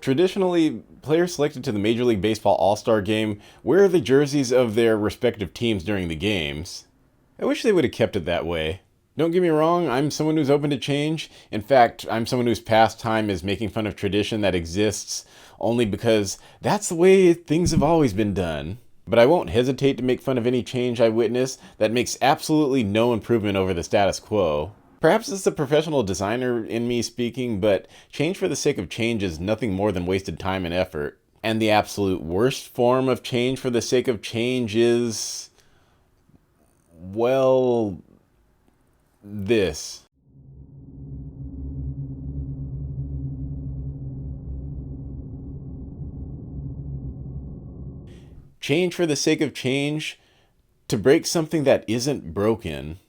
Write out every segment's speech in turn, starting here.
Traditionally, players selected to the Major League Baseball All-Star Game wear the jerseys of their respective teams during the games. I wish they would have kept it that way. Don't get me wrong, I'm someone who's open to change. In fact, I'm someone whose pastime is making fun of tradition that exists only because that's the way things have always been done. But I won't hesitate to make fun of any change I witness that makes absolutely no improvement over the status quo. Perhaps it's the professional designer in me speaking, but change for the sake of change is nothing more than wasted time and effort. And the absolute worst form of change for the sake of change is, well, this. Change for the sake of change to break something that isn't broken.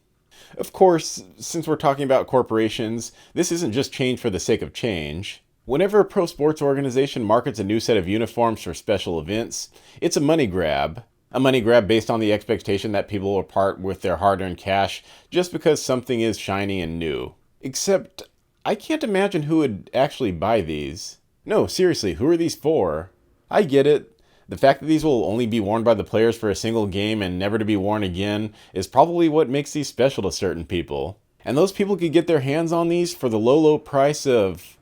Of course, since we're talking about corporations, this isn't just change for the sake of change. Whenever a pro sports organization markets a new set of uniforms for special events, it's a money grab. A money grab based on the expectation that people will part with their hard-earned cash just because something is shiny and new. Except, I can't imagine who would actually buy these. No, seriously, who are these for? I get it. The fact that these will only be worn by the players for a single game and never to be worn again is probably what makes these special to certain people. And those people could get their hands on these for the low price of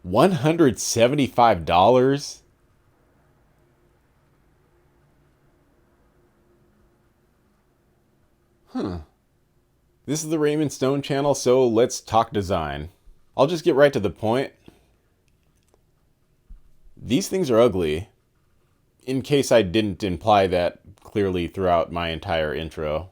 $175? This is the Raymond Stone channel, so let's talk design. I'll just get right to the point. These things are ugly. In case I didn't imply that clearly throughout my entire intro.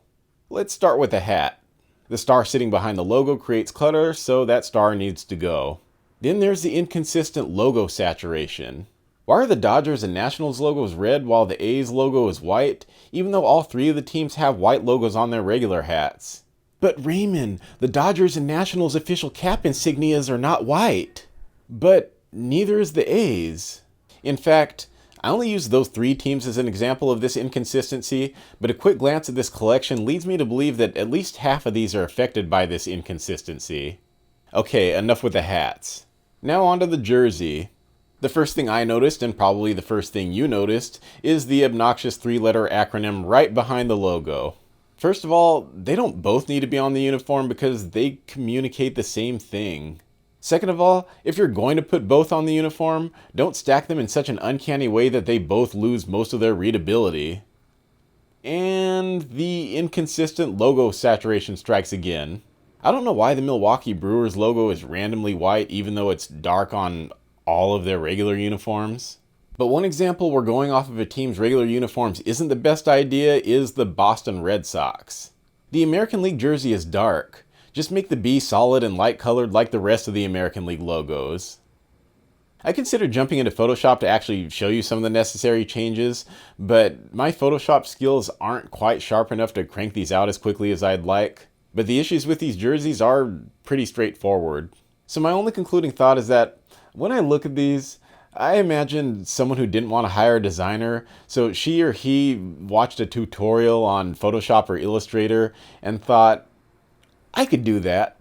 Let's start with the hat. The star sitting behind the logo creates clutter, so that star needs to go. Then there's the inconsistent logo saturation. Why are the Dodgers and Nationals logos red while the A's logo is white, even though all three of the teams have white logos on their regular hats? But Raymond, the Dodgers and Nationals official cap insignias are not white. But neither is the A's. In fact, I only use those three teams as an example of this inconsistency, but a quick glance at this collection leads me to believe that at least half of these are affected by this inconsistency. Okay, enough with the hats. Now onto the jersey. The first thing I noticed, and probably the first thing you noticed, is the obnoxious three-letter acronym right behind the logo. First of all, they don't both need to be on the uniform because they communicate the same thing. Second of all, if you're going to put both on the uniform, don't stack them in such an uncanny way that they both lose most of their readability. And the inconsistent logo saturation strikes again. I don't know why the Milwaukee Brewers logo is randomly white even though it's dark on all of their regular uniforms. But one example where going off of a team's regular uniforms isn't the best idea is the Boston Red Sox. The American League jersey is dark. Just make the B solid and light colored like the rest of the American League logos. I considered jumping into Photoshop to actually show you some of the necessary changes, but my Photoshop skills aren't quite sharp enough to crank these out as quickly as I'd like. But the issues with these jerseys are pretty straightforward. So my only concluding thought is that when I look at these, I imagine someone who didn't want to hire a designer, so she or he watched a tutorial on Photoshop or Illustrator and thought, I could do that.